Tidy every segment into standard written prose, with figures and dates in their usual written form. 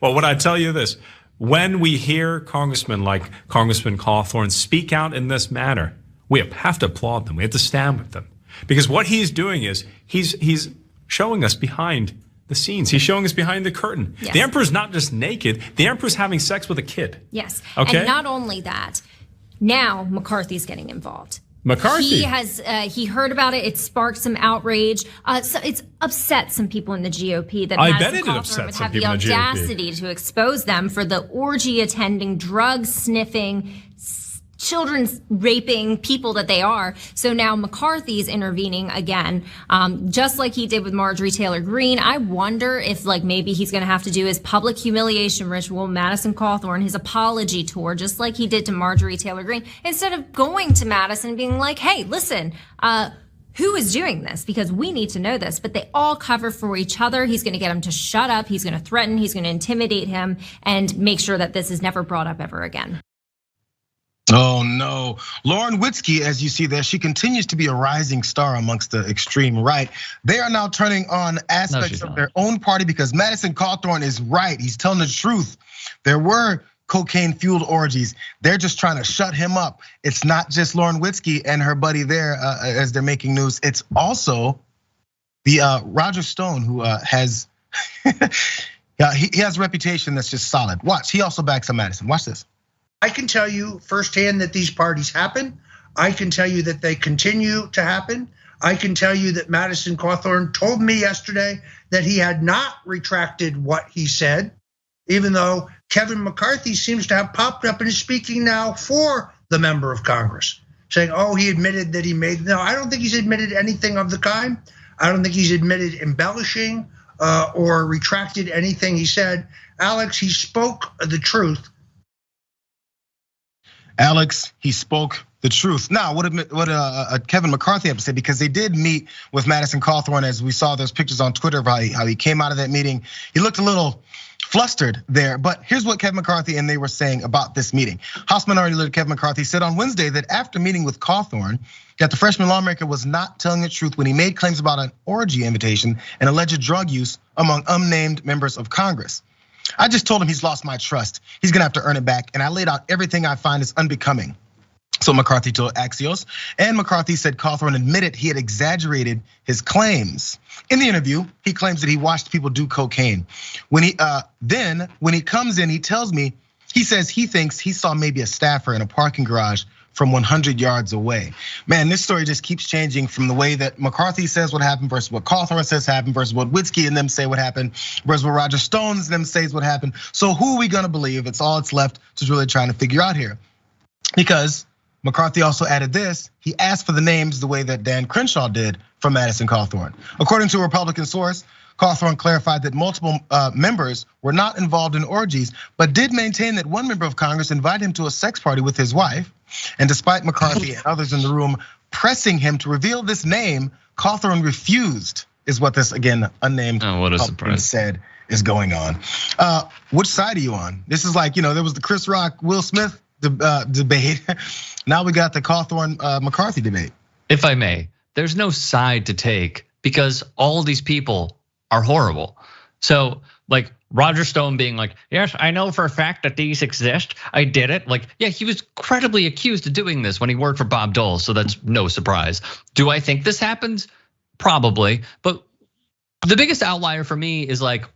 Well, would I tell you this? When we hear congressmen like Congressman Cawthorn speak out in this manner, we have to applaud them. We have to stand with them. Because what he's doing is he's showing us behind the scenes. He's showing us behind the curtain. Yes. The emperor's not just naked. The emperor's having sex with a kid. Yes. Okay? And not only that, now McCarthy's getting involved. McCarthy. He heard about it. It sparked some outrage. So it's upset some people in the GOP that I bet Madison it Cawthorn upset would some have the people in the GOP. audacity to expose them for the orgy attending, drug sniffing, children's raping people that they are. So now McCarthy's intervening again, just like he did with Marjorie Taylor Greene. I wonder if maybe he's going to have to do his public humiliation ritual, Madison Cawthorn, his apology tour, just like he did to Marjorie Taylor Greene, instead of going to Madison and being like, hey, listen, who is doing this? Because we need to know this. But they all cover for each other. He's going to get him to shut up. He's going to threaten. He's going to intimidate him and make sure that this is never brought up ever again. Oh no. Lauren Witzke, as you see there, she continues to be a rising star amongst the extreme right. They are now turning on aspects of their own party because Madison Cawthorn is right. He's telling the truth. There were cocaine-fueled orgies. They're just trying to shut him up. It's not just Lauren Witzke and her buddy there as they're making news. It's also the Roger Stone who has, he has a reputation that's just solid. Watch, he also backs up Madison. Watch this. I can tell you firsthand that these parties happen. I can tell you that they continue to happen. I can tell you that Madison Cawthorn told me yesterday that he had not retracted what he said, even though Kevin McCarthy seems to have popped up and is speaking now for the member of Congress, saying, oh, he admitted that he made, no, I don't think he's admitted anything of the kind. I don't think he's admitted embellishing or retracted anything he said. Alex, he spoke the truth. Alex, he spoke the truth. Now, what Kevin McCarthy have to say, because they did meet with Madison Cawthorn, as we saw those pictures on Twitter of how he came out of that meeting. He looked a little flustered there, but here's what Kevin McCarthy and they were saying about this meeting. House Minority Leader Kevin McCarthy said on Wednesday that after meeting with Cawthorn, that the freshman lawmaker was not telling the truth when he made claims about an orgy invitation and alleged drug use among unnamed members of Congress. I just told him he's lost my trust. He's gonna have to earn it back. And I laid out everything I find is unbecoming. So McCarthy told Axios, and McCarthy said Cawthorn admitted he had exaggerated his claims. In the interview, he claims that he watched people do cocaine. When he comes in, he tells me, he says he thinks he saw maybe a staffer in a parking garage from 100 yards away. Man, this story just keeps changing from the way that McCarthy says what happened versus what Cawthorn says happened versus what Witzke and them say what happened versus what Roger Stone and them says what happened. So who are we gonna believe? It's all it's left to really trying to figure out here. Because McCarthy also added this, he asked for the names the way that Dan Crenshaw did from Madison Cawthorn. According to a Republican source, Cawthorn clarified that multiple members were not involved in orgies, but did maintain that one member of Congress invited him to a sex party with his wife. And despite McCarthy and others in the room pressing him to reveal this name, Cawthorn refused, is what this, again, unnamed said is going on. Which side are you on? This is like, there was the Chris Rock, Will Smith debate. Now we got the Cawthorn McCarthy debate. If I may, there's no side to take because all these people are horrible. So like Roger Stone being like, yes, I know for a fact that these exist. I did it. Like, yeah, he was credibly accused of doing this when he worked for Bob Dole. So that's no surprise. Do I think this happens? Probably. But the biggest outlier for me is like,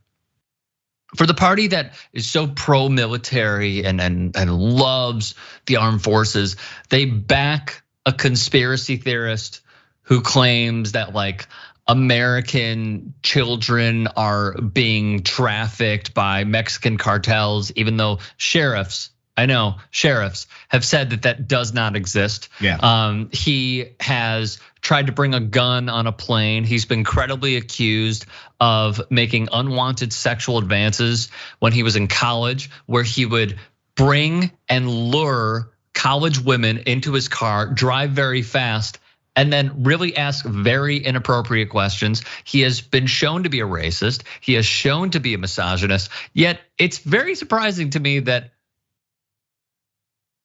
for the party that is so pro-military and loves the armed forces, they back a conspiracy theorist who claims that like American children are being trafficked by Mexican cartels, even though sheriffs have said that that does not exist. Yeah. He has tried to bring a gun on a plane. He's been credibly accused of making unwanted sexual advances when he was in college, where he would bring and lure college women into his car, drive very fast, and then really ask very inappropriate questions. He has been shown to be a racist. He has shown to be a misogynist. Yet it's very surprising to me that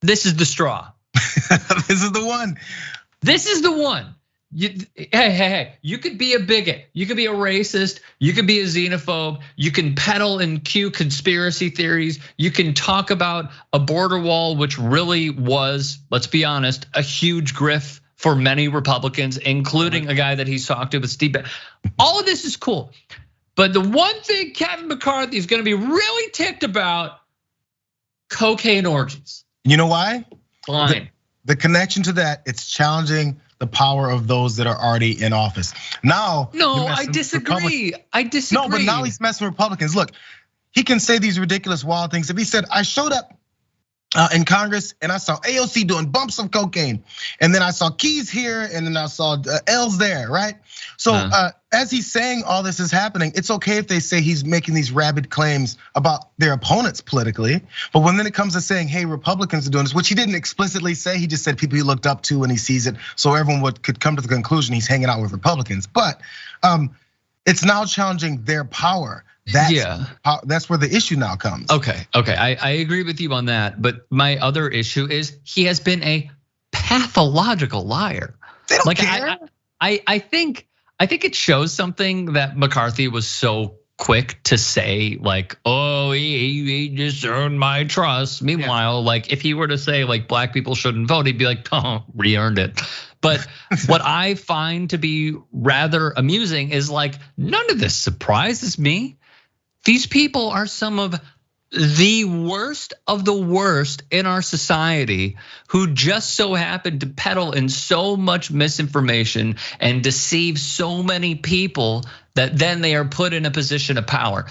this is the straw. This is the one. This is the one. Hey, you could be a bigot, you could be a racist, you could be a xenophobe, you can peddle and cue conspiracy theories, you can talk about a border wall, which really was, let's be honest, a huge grift for many Republicans, including a guy that he's talked to with Steve. All of this is cool. But the one thing Kevin McCarthy is gonna be really ticked about, cocaine orgies. You know why? Fine. The connection to that, it's challenging the power of those that are already in office. Now, no, I disagree. No, but now he's messing with Republicans. Look, he can say these ridiculous, wild things. If he said, I showed up in Congress and I saw AOC doing bumps of cocaine, and then I saw keys here, and then I saw L's there, right? So as he's saying all this is happening, it's okay if they say he's making these rabid claims about their opponents politically. But when then it comes to saying, hey, Republicans are doing this, which he didn't explicitly say, he just said people he looked up to and he sees it. So everyone could come to the conclusion he's hanging out with Republicans. But it's now challenging their power. That's where the issue now comes. Okay, I agree with you on that. But my other issue is he has been a pathological liar. They don't care. I think it shows something that McCarthy was so quick to say, like, oh, he just earned my trust. Meanwhile, like if he were to say like black people shouldn't vote, he'd be like, oh, re-earned it. But what I find to be rather amusing is like, none of this surprises me. These people are some of the worst in our society who just so happen to peddle in so much misinformation and deceive so many people that then they are put in a position of power.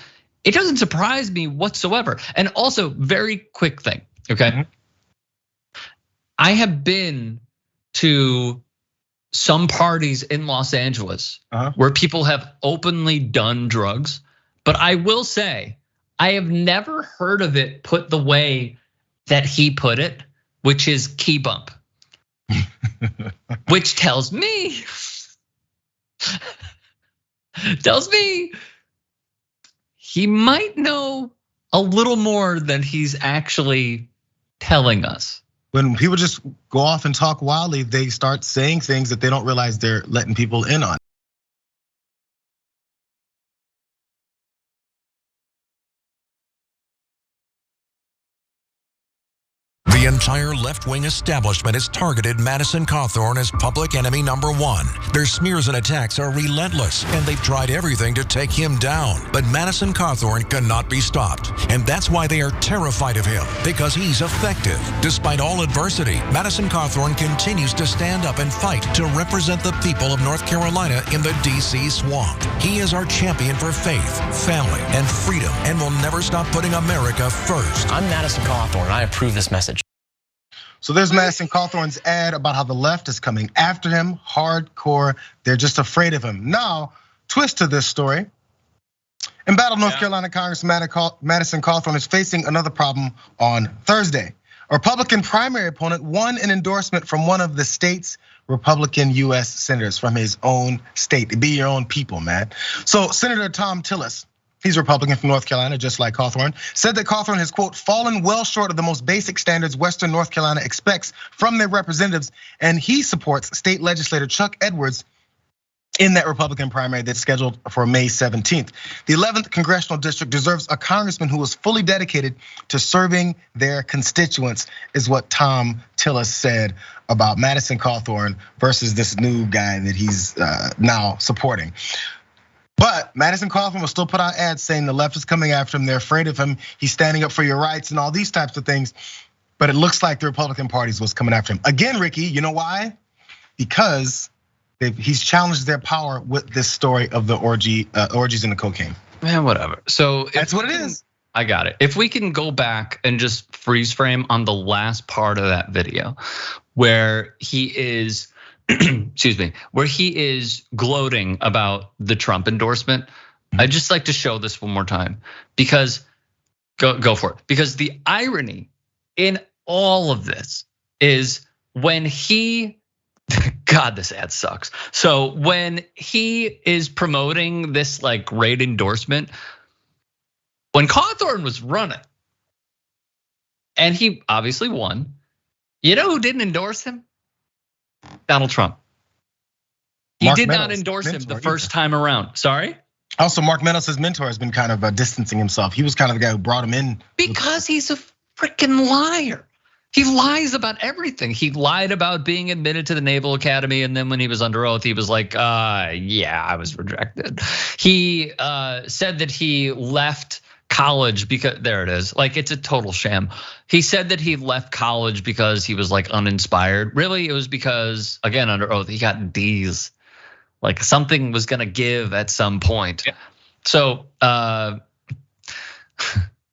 It doesn't surprise me whatsoever. And also, very quick thing, okay? I have been to some parties in Los Angeles where people have openly done drugs, but I will say, I have never heard of it put the way that he put it, which is key bump. Which tells me he might know a little more than he's actually telling us. When people just go off and talk wildly, they start saying things that they don't realize they're letting people in on. The entire left-wing establishment has targeted Madison Cawthorn as public enemy number one. Their smears and attacks are relentless, and they've tried everything to take him down. But Madison Cawthorn cannot be stopped, and that's why they are terrified of him, because he's effective. Despite all adversity, Madison Cawthorn continues to stand up and fight to represent the people of North Carolina in the DC swamp. He is our champion for faith, family, and freedom, and will never stop putting America first. I'm Madison Cawthorn, I approve this message. So there's Madison Cawthorn's ad about how the left is coming after him, hardcore. They're just afraid of him. Now, twist to this story. Embattled North Carolina Congressman Madison Cawthorn is facing another problem on Thursday. A Republican primary opponent won an endorsement from one of the state's Republican U.S. senators from his own state. Be your own people, man. So Senator Thom Tillis, he's a Republican from North Carolina, just like Cawthorn, said that Cawthorn has, quote, fallen well short of the most basic standards Western North Carolina expects from their representatives. And he supports state legislator Chuck Edwards in that Republican primary that's scheduled for May 17th. The 11th congressional district deserves a congressman who is fully dedicated to serving their constituents, is what Thom Tillis said about Madison Cawthorn versus this new guy that he's now supporting. But Madison Cawthorn will still put out ads saying the left is coming after him, they're afraid of him, he's standing up for your rights and all these types of things. But it looks like the Republican Party is what's coming after him. Again, Ricky, you know why? Because he's challenged their power with this story of the orgies and the cocaine. Man, whatever. So that's what it is. I got it. If we can go back and just freeze frame on the last part of that video where he is, excuse me, where he is gloating about the Trump endorsement. I'd just like to show this one more time because go for it. Because the irony in all of this is when he, God, this ad sucks. So when he is promoting this like great endorsement, when Cawthorn was running, and he obviously won, you know who didn't endorse him? Donald Trump. He did not endorse him the first time around. Sorry? Also, Mark Meadows, his mentor, has been kind of distancing himself. He was kind of the guy who brought him in. Because he's a freaking liar. He lies about everything. He lied about being admitted to the Naval Academy, and then when he was under oath, he was like, yeah, I was rejected. He said that he left college because, there it is, like it's a total sham. He said that he left college because he was like uninspired. Really, it was because, again, under oath, he got D's. Like something was gonna give at some point. Yeah. So don't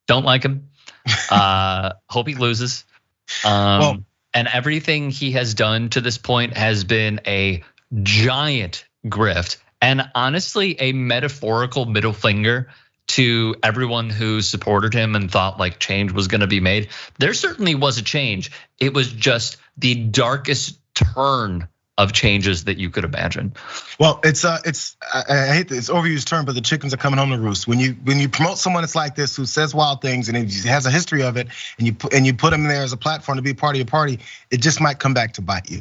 like him. Hope he loses. And everything he has done to this point has been a giant grift, and honestly, a metaphorical middle finger to everyone who supported him and thought like change was gonna be made. There certainly was a change. It was just the darkest turn of changes that you could imagine. Well, I hate this overused term, but the chickens are coming home to roost. When you promote someone that's like this, who says wild things and he has a history of it, and you put him there as a platform to be part of your party, it just might come back to bite you.